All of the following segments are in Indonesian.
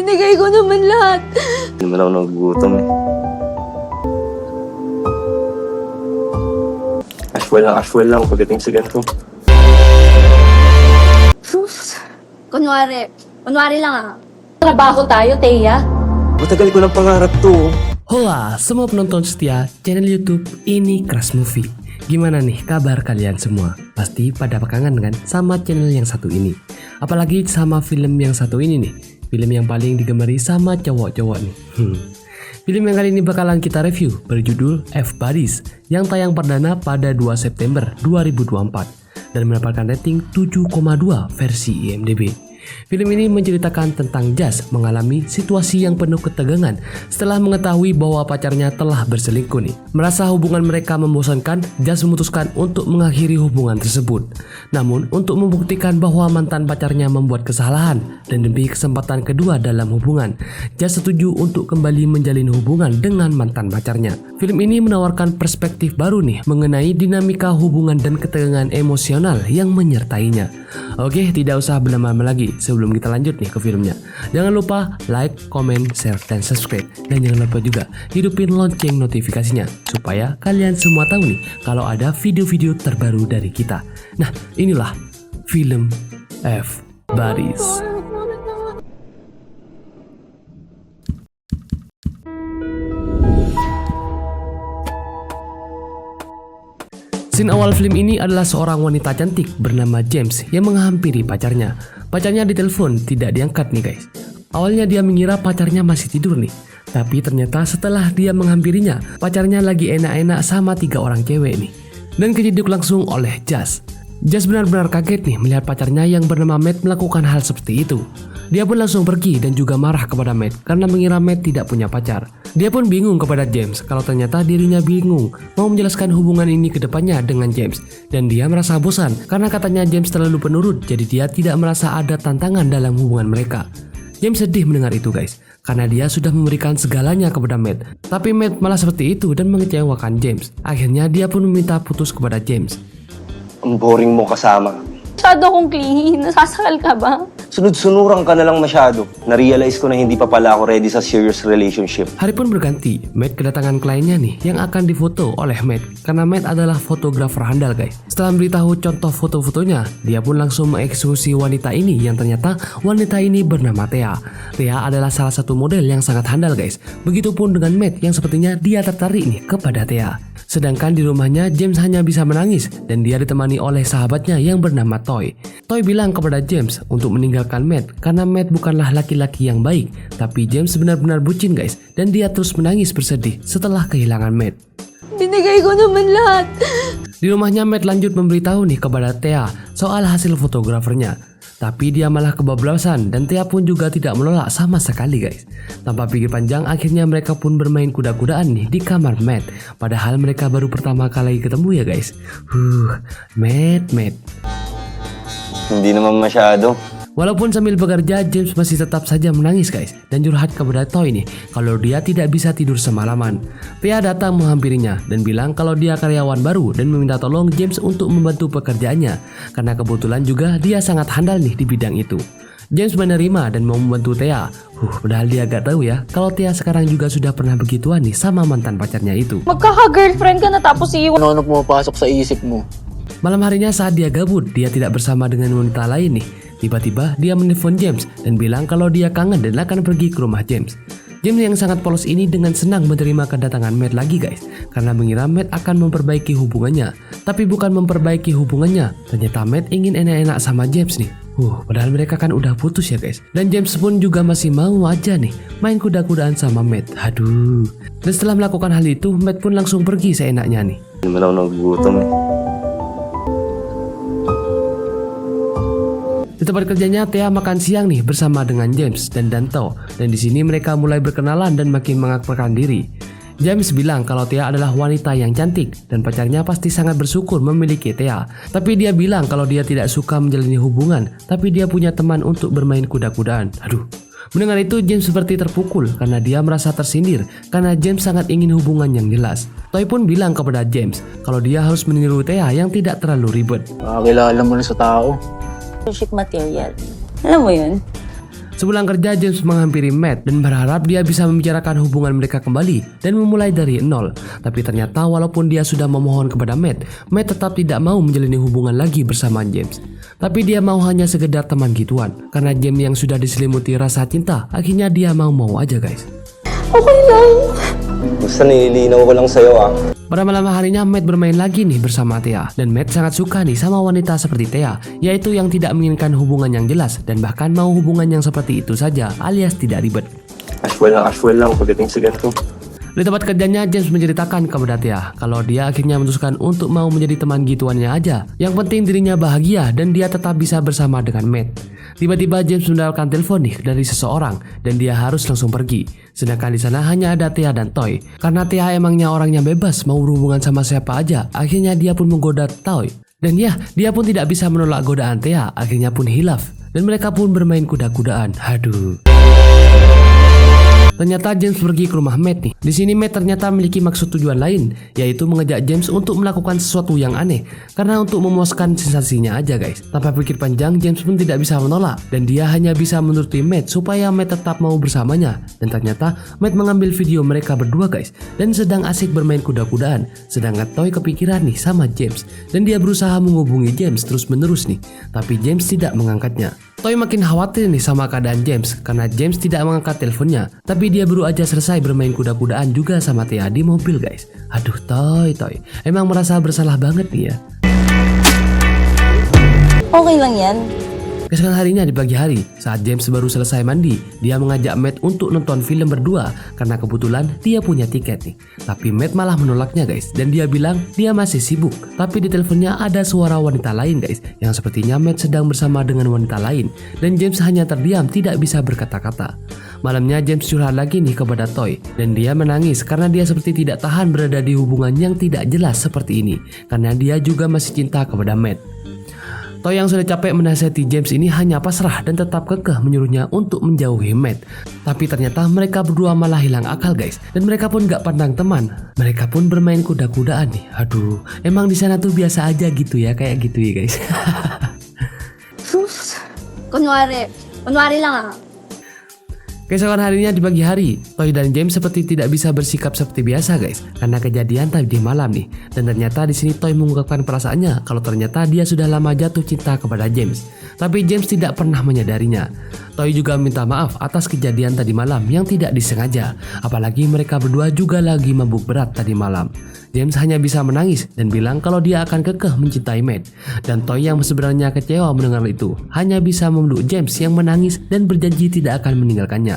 Binigay ko naman lahat. Hindi naman ako nagugutom eh. Ashwell lang pagdating sa ganito. Sus. Kunwari lang ah. Trabaho tayo, Teya. Matagal ko ng pangarap to. Hola semua penonton setia channel YouTube Ini Crush Movie. Gimana nih kabar kalian semua? Pasti pada kangen kan sama channel yang satu ini. Apalagi sama film yang satu ini nih. Film yang paling digemari sama cowok-cowok nih. Film yang kali ini bakalan kita review berjudul F-Buddies yang tayang perdana pada 2 September 2024 dan mendapatkan rating 7,2 versi IMDb. Film ini menceritakan tentang Jazz mengalami situasi yang penuh ketegangan setelah mengetahui bahwa pacarnya telah berselingkuh nih. Merasa hubungan mereka membosankan, Jazz memutuskan untuk mengakhiri hubungan tersebut. Namun, untuk membuktikan bahwa mantan pacarnya membuat kesalahan dan demi kesempatan kedua dalam hubungan, Jazz setuju untuk kembali menjalin hubungan dengan mantan pacarnya. Film ini menawarkan perspektif baru nih mengenai dinamika hubungan dan ketegangan emosional yang menyertainya. Oke, tidak usah berlama-lama lagi. Sebelum kita lanjut nih ke filmnya, jangan lupa like, comment, share, dan subscribe. Dan jangan lupa juga hidupin lonceng notifikasinya supaya kalian semua tahu nih kalau ada video-video terbaru dari kita. Nah, inilah film F-Buddies. Scene awal film ini adalah seorang wanita cantik bernama James yang menghampiri pacarnya. Pacarnya ditelepon, tidak diangkat nih guys. Awalnya dia mengira pacarnya masih tidur nih. Tapi ternyata setelah dia menghampirinya, pacarnya lagi enak-enak sama 3 orang cewek nih. Dan kejeduk langsung oleh Jazz. Jazz benar-benar kaget nih melihat pacarnya yang bernama Matt melakukan hal seperti itu. Dia pun langsung pergi dan juga marah kepada Matt karena mengira Matt tidak punya pacar. Dia pun bingung kepada James kalau ternyata dirinya bingung mau menjelaskan hubungan ini ke depannya dengan James. Dan dia merasa bosan karena katanya James terlalu penurut, jadi dia tidak merasa ada tantangan dalam hubungan mereka. James sedih mendengar itu guys, karena dia sudah memberikan segalanya kepada Matt. Tapi Matt malah seperti itu dan mengecewakan James. Akhirnya dia pun meminta putus kepada James. Ang boring mo kasama. Masyado akong clingy. Nasasakal ka ba? Sunod-sunuran ka na lang masyado. Na-realize ko na hindi pa pala ako ready sa serious relationship. Hari pun berganti, Matt kedatangan kliennya nih yang akan difoto oleh Matt karena Matt adalah fotografer handal guys. Setelah memberitahu contoh foto-fotonya, dia pun langsung mengeksekusi wanita ini yang ternyata wanita ini bernama Thea. Thea adalah salah satu model yang sangat handal guys. Begitupun dengan Matt yang sepertinya dia tertarik nih kepada Thea. Sedangkan di rumahnya James hanya bisa menangis dan dia ditemani oleh sahabatnya yang bernama Toy. Toy bilang kepada James untuk meninggalkan Matt karena Matt bukanlah laki-laki yang baik. Tapi James benar-benar bucin guys dan dia terus menangis bersedih setelah kehilangan Matt. Binigay ko naman lahat. Di rumahnya Matt lanjut memberitahu nih kepada Thea soal hasil fotografernya. Tapi dia malah kebablasan dan Thea pun juga tidak menolak sama sekali guys. Tanpa pikir panjang akhirnya mereka pun bermain kuda-kudaan nih di kamar Matt. Padahal mereka baru pertama kali ketemu ya guys. Matt. Hindi naman masyado. Walaupun sambil bekerja, James masih tetap saja menangis guys dan curhat kepada Toy nih kalau dia tidak bisa tidur semalaman. Thea datang menghampirinya dan bilang kalau dia karyawan baru dan meminta tolong James untuk membantu pekerjaannya karena kebetulan juga dia sangat handal nih di bidang itu. James menerima dan mau membantu Thea. Padahal dia gak tahu ya kalau Thea sekarang juga sudah pernah begituan nih sama mantan pacarnya itu. Magkaka-girlfriend ka na tapos iiwan. Ano pumapasok sa isip mo? Malam harinya saat dia gabut, dia tidak bersama dengan wanita lain nih. Tiba-tiba dia menelpon James dan bilang kalau dia kangen dan akan pergi ke rumah James. James yang sangat polos ini dengan senang menerima kedatangan Matt lagi guys, karena mengira Matt akan memperbaiki hubungannya. Tapi bukan memperbaiki hubungannya, ternyata Matt ingin enak-enak sama James nih. Padahal mereka kan udah putus ya guys. Dan James pun juga masih mau aja nih main kuda-kudaan sama Matt. Dan setelah melakukan hal itu, Matt pun langsung pergi seenaknya nih. Hindi naman ako nagugutom eh. Di tempat kerjanya, Thea makan siang nih bersama dengan James dan Danto. Dan di sini mereka mulai berkenalan dan makin mengakrabkan diri. James bilang kalau Thea adalah wanita yang cantik dan pacarnya pasti sangat bersyukur memiliki Thea. Tapi dia bilang kalau dia tidak suka menjalani hubungan, tapi dia punya teman untuk bermain kuda-kudaan. Mendengar itu James seperti terpukul karena dia merasa tersindir karena James sangat ingin hubungan yang jelas. Toy pun bilang kepada James kalau dia harus meniru Thea yang tidak terlalu ribet. Makakilala mo na sa tao. Relationship material. Alam mo yun? Sepulang kerja, James menghampiri Matt dan berharap dia bisa membicarakan hubungan mereka kembali dan memulai dari nol. Tapi ternyata walaupun dia sudah memohon kepada Matt, Matt tetap tidak mau menjalani hubungan lagi bersama James. Tapi dia mau hanya sekedar teman gituan. Karena James yang sudah diselimuti rasa cinta, akhirnya dia mau aja guys. Okay lang. Basta nililinaw ko lang sa'yo Pada malam harinya Matt bermain lagi nih bersama Thea. Dan Matt sangat suka nih sama wanita seperti Thea, yaitu yang tidak menginginkan hubungan yang jelas dan bahkan mau hubungan yang seperti itu saja alias tidak ribet. Ashwell lang pagdating sa ganito. Di tempat kerjanya, James menceritakan kepada Thea kalau dia akhirnya memutuskan untuk mau menjadi teman gituannya aja. Yang penting dirinya bahagia dan dia tetap bisa bersama dengan Matt. Tiba-tiba James mendapatkan telepon nih dari seseorang dan dia harus langsung pergi. Sedangkan di sana hanya ada Thea dan Toy. Karena Thea emangnya orangnya bebas mau berhubungan sama siapa aja, akhirnya dia pun menggoda Toy. Dan ya, dia pun tidak bisa menolak godaan Thea, akhirnya pun hilaf. Dan mereka pun bermain kuda-kudaan. Aduh. Ternyata James pergi ke rumah Matt nih. Di sini Matt ternyata memiliki maksud tujuan lain, yaitu mengajak James untuk melakukan sesuatu yang aneh. Karena untuk memuaskan sensasinya aja guys. Tanpa pikir panjang, James pun tidak bisa menolak. Dan dia hanya bisa menuruti Matt supaya Matt tetap mau bersamanya. Dan ternyata Matt mengambil video mereka berdua guys. Dan sedang asik bermain kuda-kudaan. Sedangkan Toy kepikiran nih sama James. Dan dia berusaha menghubungi James terus menerus nih. Tapi James tidak mengangkatnya. Toy makin khawatir nih sama keadaan James karena James tidak mengangkat teleponnya. Tapi dia baru aja selesai bermain kuda-kudaan juga sama Thea di mobil guys. Aduh Toy, emang merasa bersalah banget nih ya. Okay lang yan. Keesokan harinya di pagi hari, saat James baru selesai mandi, dia mengajak Matt untuk nonton film berdua karena kebetulan dia punya tiket nih. Tapi Matt malah menolaknya guys, dan dia bilang dia masih sibuk. Tapi di teleponnya ada suara wanita lain guys, yang sepertinya Matt sedang bersama dengan wanita lain. Dan James hanya terdiam, tidak bisa berkata-kata. Malamnya James curhat lagi nih kepada Toy, dan dia menangis karena dia seperti tidak tahan berada di hubungan yang tidak jelas seperti ini. Karena dia juga masih cinta kepada Matt. Toy yang sudah capek menasihati James ini hanya pasrah dan tetap kekeh menyuruhnya untuk menjauhi Matt. Tapi ternyata mereka berdua malah hilang akal guys. Dan mereka pun gak pandang teman. Mereka pun bermain kuda-kudaan nih. Aduh, emang di sana tuh biasa aja gitu ya, kayak gitu ya guys. Kunwari lang Keesokan harinya di pagi hari, Toy dan James seperti tidak bisa bersikap seperti biasa guys, karena kejadian tadi malam nih. Dan ternyata di sini Toy mengungkapkan perasaannya kalau ternyata dia sudah lama jatuh cinta kepada James. Tapi James tidak pernah menyadarinya. Toy juga minta maaf atas kejadian tadi malam yang tidak disengaja, apalagi mereka berdua juga lagi mabuk berat tadi malam. James hanya bisa menangis dan bilang kalau dia akan kekeh mencintai Matt. Dan Toy yang sebenarnya kecewa mendengar itu hanya bisa memeluk James yang menangis dan berjanji tidak akan meninggalkannya.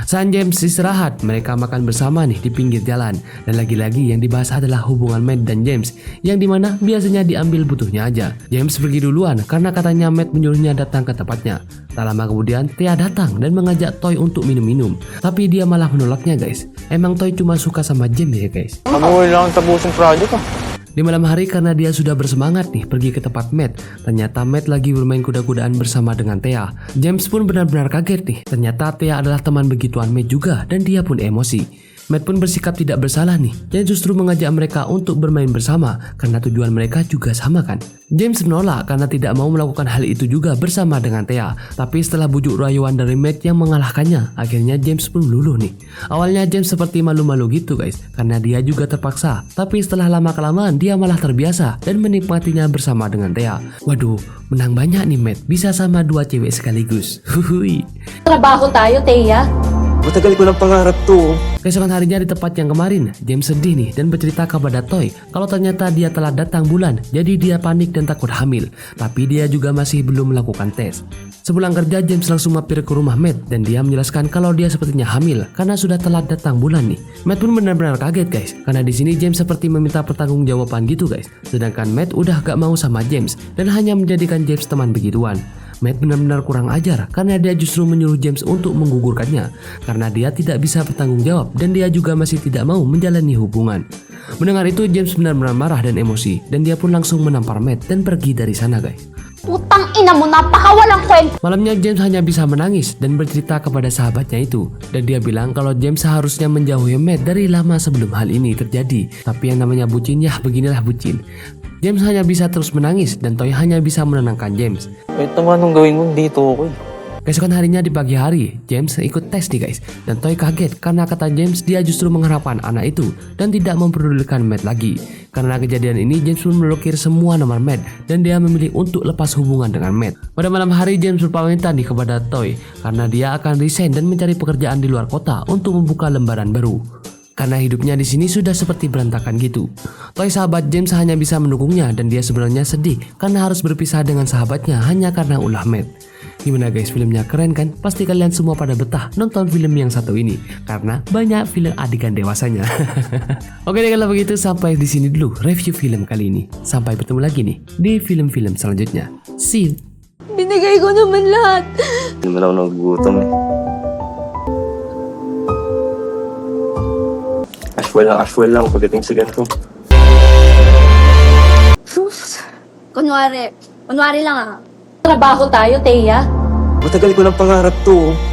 Saat James istirahat, mereka makan bersama nih di pinggir jalan. Dan lagi-lagi yang dibahas adalah hubungan Matt dan James, yang dimana biasanya diambil butuhnya aja. James pergi duluan karena katanya Matt menyuruhnya datang ke tempatnya. Tak lama kemudian Thea datang dan mengajak Toy untuk minum-minum. Tapi dia malah menolaknya guys. Emang Toy cuma suka sama James ya guys. Kamu lang tapusin project ah. Di malam hari karena dia sudah bersemangat nih pergi ke tempat Matt, ternyata Matt lagi bermain kuda-kudaan bersama dengan Thea. James pun benar-benar kaget nih, ternyata Thea adalah teman begituan Matt juga dan dia pun emosi. Matt pun bersikap tidak bersalah nih, dan justru mengajak mereka untuk bermain bersama karena tujuan mereka juga sama kan. James menolak karena tidak mau melakukan hal itu juga bersama dengan Thea. Tapi setelah bujuk rayuan dari Matt yang mengalahkannya, akhirnya James pun luluh nih. Awalnya James seperti malu-malu gitu guys, karena dia juga terpaksa. Tapi setelah lama-kelamaan dia malah terbiasa dan menikmatinya bersama dengan Thea. Waduh, menang banyak nih Matt, bisa sama dua cewek sekaligus. Huhui. Trabaho tayo, Thea. Matagal ko ng pangarap to. Keesokan harinya di tempat yang kemarin, James sedih nih dan bercerita kepada Toy kalau ternyata dia telah datang bulan, jadi dia panik dan takut hamil. Tapi dia juga masih belum melakukan tes. Sepulang kerja, James langsung mampir ke rumah Matt dan dia menjelaskan kalau dia sepertinya hamil karena sudah telat datang bulan nih. Matt pun benar-benar kaget guys, karena di sini James seperti meminta pertanggungjawaban gitu guys. Sedangkan Matt udah gak mau sama James dan hanya menjadikan James teman begituan. Matt benar-benar kurang ajar karena dia justru menyuruh James untuk menggugurkannya karena dia tidak bisa bertanggung jawab dan dia juga masih tidak mau menjalani hubungan. Mendengar itu James benar-benar marah dan emosi dan dia pun langsung menampar Matt dan pergi dari sana guys. Putang ina mo, napakawalang kwento. Malamnya James hanya bisa menangis dan bercerita kepada sahabatnya itu. Dan dia bilang kalau James seharusnya menjauhi Matt dari lama sebelum hal ini terjadi. Tapi yang namanya bucin ya beginilah bucin. James hanya bisa terus menangis dan Toy hanya bisa menenangkan James. Kahit naman anong gawin mo, dito ako eh. Keesokan harinya di pagi hari, James ikut tes nih guys. Dan Toy kaget karena kata James dia justru mengharapkan anak itu dan tidak memperdulikan Matt lagi. Karena kejadian ini, James pun memblokir semua nomor Matt dan dia memilih untuk lepas hubungan dengan Matt. Pada malam hari, James berpamitan nih kepada Toy karena dia akan resign dan mencari pekerjaan di luar kota untuk membuka lembaran baru. Karena hidupnya di sini sudah seperti berantakan gitu. Toy sahabat James hanya bisa mendukungnya dan dia sebenarnya sedih karena harus berpisah dengan sahabatnya hanya karena ulah Matt. Gimana guys, filmnya keren kan? Pasti kalian semua pada betah nonton film yang satu ini karena banyak film adegan dewasanya. Oke deh, kalau begitu sampai di sini dulu review film kali ini. Sampai bertemu lagi nih di film-film selanjutnya. See you. Binigay ko naman lahat. Hindi naman ako nagugutom eh. Ashwell lang pagdating sa ganito. Kunwari lang Trabaho tayo, Teya. Matagal ko ng pangarap to.